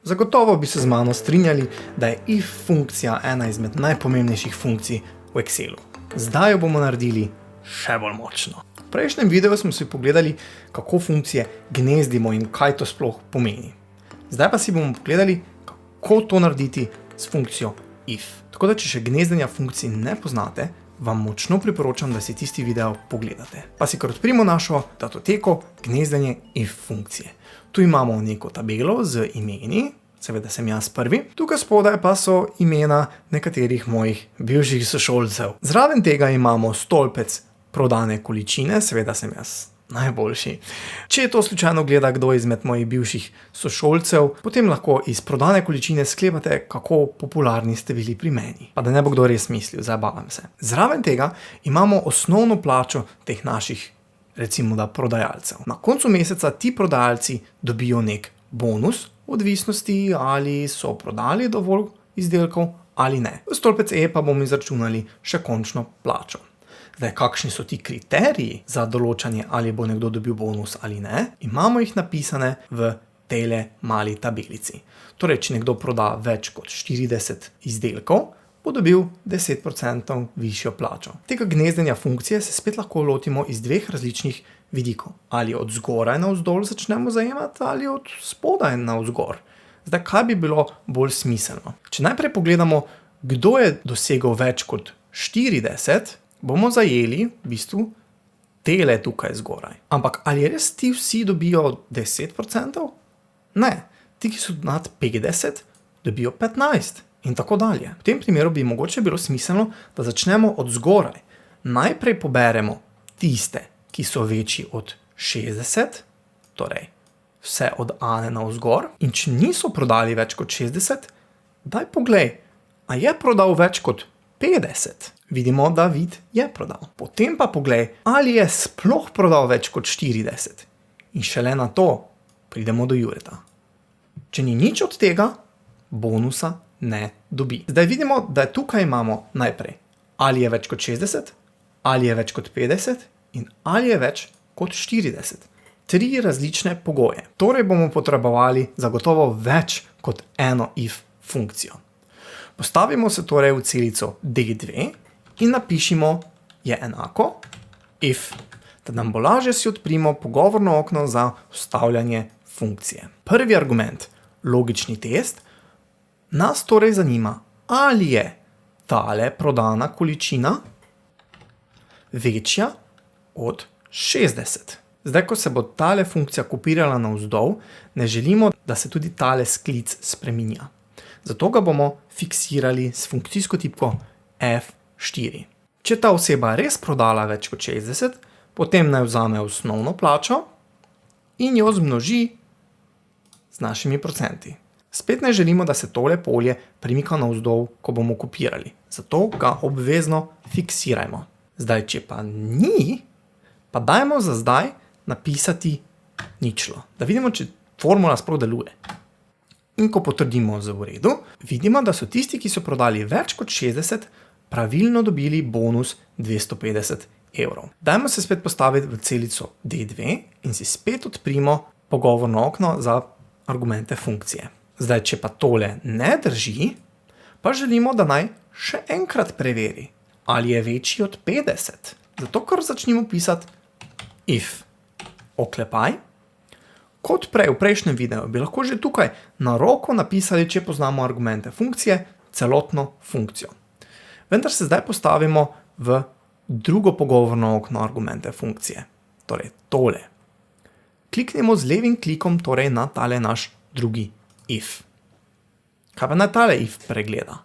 Zagotovo bi se z mano strinjali, da je if funkcija ena izmed najpomembnejših funkcij v Excelu. Zdaj jo bomo naredili še bolj močno. V prejšnjem videu smo si pogledali, kako funkcije gnezdimo in kaj to sploh pomeni. Zdaj pa si bomo pogledali, kako to narediti s funkcijo if. Tako da, če še gnezdenja funkcij ne poznate, vam močno priporočam, da si tisti video pogledate. Pa si kar odprimo našo datoteko gnezdenje if funkcije. Tu imamo neko tabelo z imeni, seveda sem jaz prvi. Tukaj spodaj pa so imena nekaterih mojih bivših sošolcev. Zraven tega imamo stolpec prodane količine, seveda sem jaz najboljši. Če to slučajno gleda kdo izmed mojih bivših sošolcev, potem lahko iz prodane količine sklepate, kako popularni ste bili pri meni. Pa da ne bo kdo res mislil, zabavam se. Zraven tega imamo osnovno plačo teh naših, recimo da, prodajalcev. Na koncu meseca ti prodajalci dobijo nek bonus, v odvisnosti ali so prodali dovolj izdelkov ali ne. V stolpec E pa bomo izračunali še končno plačo. Zdaj, kakšni so ti kriteriji za določanje, ali bo nekdo dobil bonus ali ne, imamo jih napisane v tejle mali tabelici. Torej, če nekdo proda več kot 40 izdelkov, bo dobil 10% višjo plačo. Tega gnezdenja funkcije se spet lahko lotimo iz dveh različnih vidikov. Ali od zgoraj navzdol začnemo zajemati, ali od spodaj navzgor. Zdaj, kaj bi bilo bolj smiselno? Če najprej pogledamo, kdo je dosegel več kot 40, bomo zajeli v bistvu tele tukaj zgoraj. Ampak ali res ti vsi dobijo 10%? Ne. Ti, ki so nad 50, dobijo 15% in tako dalje. V tem primeru bi mogoče bilo smiselno, da začnemo od zgoraj. Najprej poberemo tiste, ki so večji od 60, torej vse od Ane navzgor, in če niso prodali več kot 60, daj poglej, a je prodal več kot 50? Vidimo, da Vid je prodal. Potem pa poglej, ali je sploh prodal več kot 40. In šele na to pridemo do Jureta. Če ni nič od tega, bonusa ne dobi. Zdaj vidimo, da tukaj imamo najprej, ali je več kot 60, ali je več kot 50 in ali je več kot 40. 3 različne pogoje. Torej bomo potrebovali zagotovo več kot eno if funkcijo. Postavimo se torej v celico D2 in napišimo je enako if, da nam bo lažje si odprimo pogovorno okno za vstavljanje funkcije. Prvi argument, logični test, nas torej zanima, ali je tale prodana količina večja od 60. Zdaj, ko se bo tale funkcija kopirala navzdol, ne želimo, da se tudi tale sklic spreminja. Zato ga bomo fiksirali s funkcijsko tipko F4. Če ta oseba res prodala več kot 60, potem naj vzame osnovno plačo in jo zmnoži z našimi procenti. Spet ne želimo, da se tole polje premika navzdol, ko bomo kopirali. Zato ga obvezno fiksirajmo. Zdaj, če pa ni, pa dajmo za zdaj napisati ničlo. Da vidimo, če formula sploh deluje. In ko potrdimo z v redu, vidimo, da so tisti, ki so prodali več kot 60, pravilno dobili bonus 250 evrov. Dajmo se spet postaviti v celico D2 in si spet odprimo pogovorno okno za argumente funkcije. Zdaj, če pa tole ne drži, pa želimo, da naj še enkrat preveri, ali je večji od 50. Zato kar začnimo pisati if oklepaj. Kot prej v prejšnjem videu bi lahko že tukaj na roko napisali, če poznamo argumente funkcije, celotno funkcijo. Vendar se zdaj postavimo v drugo pogovorno okno argumente funkcije. Torej tole. Kliknemo z levim klikom torej na tale naš drugi if. Kaj pa naj tale if pregleda?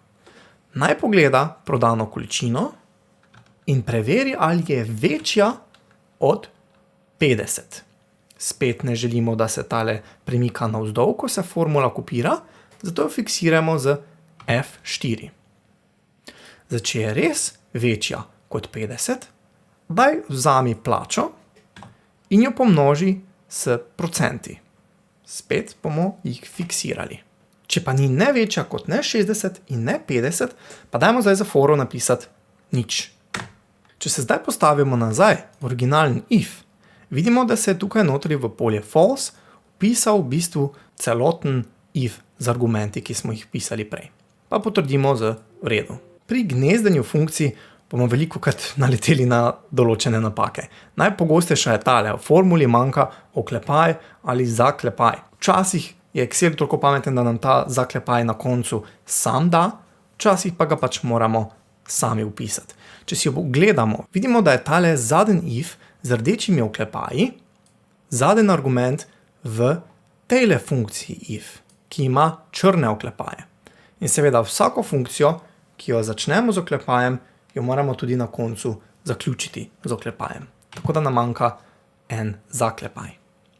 Naj pogleda prodano količino in preveri, ali je večja od 50. Spet ne želimo, da se tale premika navzdol, ko se formula kopira, zato jo fiksiramo z F4. Zdaj, če je res večja kot 50, daj vzami plačo in jo pomnoži s procenti. Spet bomo jih fiksirali. Če pa ni ne večja kot ne 60 in ne 50, pa dajmo zdaj za foro napisati nič. Če se zdaj postavimo nazaj v originalni if, vidimo, da se je tukaj notri v polje false vpisal v bistvu celoten if z argumenti, ki smo jih pisali prej. Pa potrdimo z v redu. Pri gnezdenju funkcij bomo velikokrat naleteli na določene napake. Najpogostejša je tale, v formuli manjka oklepaj ali zaklepaj. Včasih je Excel toliko pameten, da nam ta zaklepaj na koncu sam da, včasih pa ga pač moramo sami vpisati. Če si jo pogledamo, vidimo, da je tale zadnji if z rdečimi oklepaji zadnji argument v tejle funkciji if, ki ima črne oklepaje. In seveda vsako funkcijo, ki jo začnemo z oklepajem, jo moramo tudi na koncu zaključiti z oklepajem. Tako da nam manjka en zaklepaj.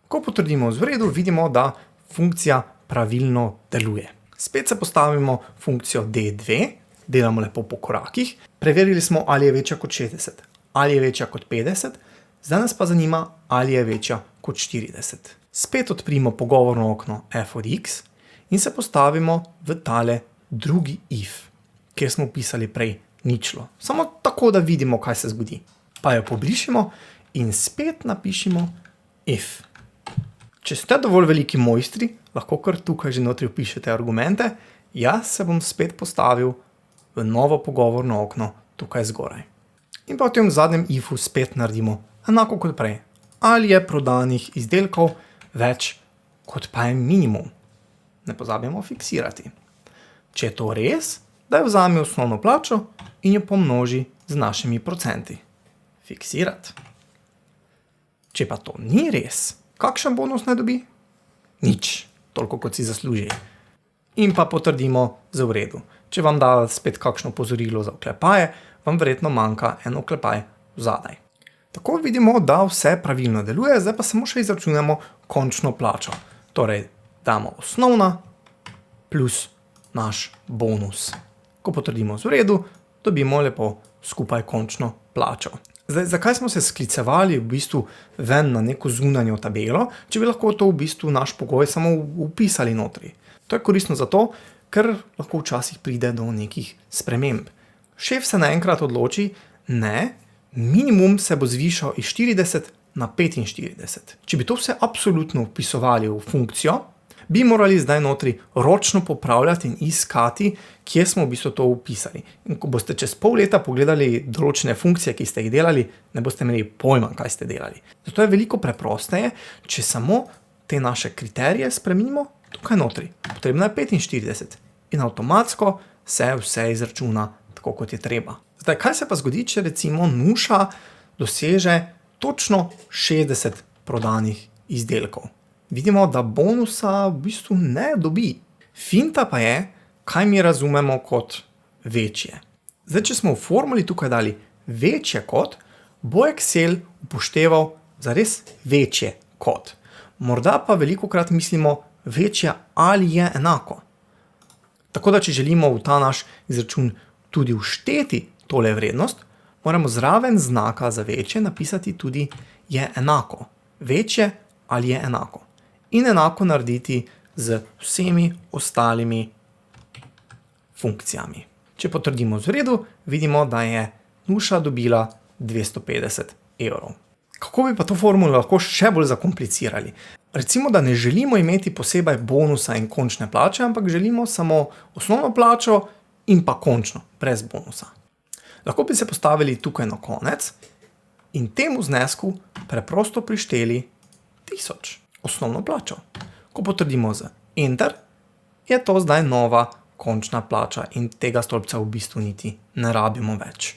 Ko potrdimo z v redu, vidimo, da funkcija pravilno deluje. Spet se postavimo funkcijo D2, delamo lepo po korakih. Preverili smo, ali je večja kot 60, ali je večja kot 50, zdaj nas pa zanima, ali je večja kot 40. Spet odprimo pogovorno okno f od x in se postavimo v tale drugi if, kjer smo pisali prej ničlo. Samo tako, da vidimo, kaj se zgodi. Pa jo pobrišemo in spet napišemo if. Če ste dovolj veliki mojstri, lahko kar tukaj že notri vpišete argumente, jaz se bom spet postavil v novo pogovorno okno tukaj zgoraj. In pa v tem zadnjem ifu spet naredimo enako kot prej. Ali je prodanih izdelkov več kot pa je minimum. Ne pozabimo fiksirati. Če je to res, daj vzami osnovno plačo in jo pomnoži z našimi procenti. Fiksirati. Če pa to ni res, kakšen bonus naj dobi? Nič, toliko kot si zasluži. In pa potrdimo z v redu. Če vam da spet kakšno opozorilo za oklepaje, vam verjetno manjka en oklepaj zadaj. Tako vidimo, da vse pravilno deluje, zdaj pa samo še izračunamo končno plačo. Torej, damo osnovna plus naš bonus. Ko potrdimo z v redu, dobimo lepo skupaj končno plačo. Zdaj, zakaj smo se sklicevali v bistvu ven na neko zunanjo tabelo, če bi lahko to v bistvu naš pogoj samo vpisali notri? To je koristno zato, ker lahko včasih pride do nekih sprememb. Šef se naenkrat odloči, ne, minimum se bo zvišal iz 40 na 45. Če bi to vse absolutno vpisovali v funkcijo, bi morali zdaj notri ročno popravljati in iskati, kje smo v bistvu to vpisali. In ko boste čez pol leta pogledali določene funkcije, ki ste jih delali, ne boste imeli pojma, kaj ste delali. Zato je veliko preprosteje, če samo te naše kriterije spremenimo tukaj notri. Potrebno je 45 in avtomatsko se vse izračuna tako, kot je treba. Zdaj, kaj se pa zgodi, če recimo Nuša doseže točno 60 prodanih izdelkov? Vidimo, da bonusa v bistvu ne dobi. Finta pa je, kaj mi razumemo kot večje. Zdaj, če smo v formuli tukaj dali večje kot, bo Excel upošteval zares večje kot. Morda pa velikokrat mislimo večje ali je enako. Tako da, če želimo v ta naš izračun tudi všteti tole vrednost, moramo zraven znaka za večje napisati tudi je enako. Večje ali je enako. In enako narediti z vsemi ostalimi funkcijami. Če potrdimo z v redu, vidimo, da je Nuša dobila 250 evrov. Kako bi pa to formulo lahko še bolj zakomplicirali? Recimo, da ne želimo imeti posebej bonusa in končne plače, ampak želimo samo osnovno plačo in pa končno, brez bonusa. Lahko bi se postavili tukaj na konec in temu znesku preprosto prišteli 1000. Osnovno plačo. Ko potrdimo z Enter, je to zdaj nova končna plača in tega stolpca v bistvu niti ne rabimo več.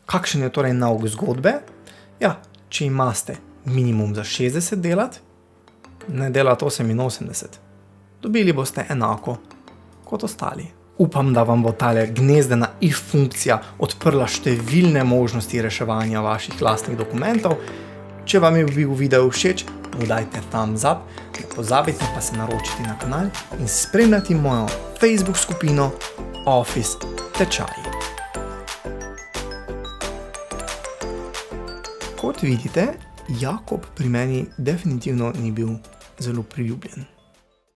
Kakšen je torej nauk zgodbe? Ja, če imate minimum za 60 delati, ne delati 88, dobili boste enako kot ostali. Upam, da vam bo tale gnezdena if funkcija odprla številne možnosti reševanja vaših lastnih dokumentov. Če vam je bil video všeč, mu dajte thumbs up, ne pozabite pa se naročiti na kanal in spremljati mojo Facebook skupino Office tečaji. Kot vidite, Jakob pri meni definitivno ni bil zelo priljubljen.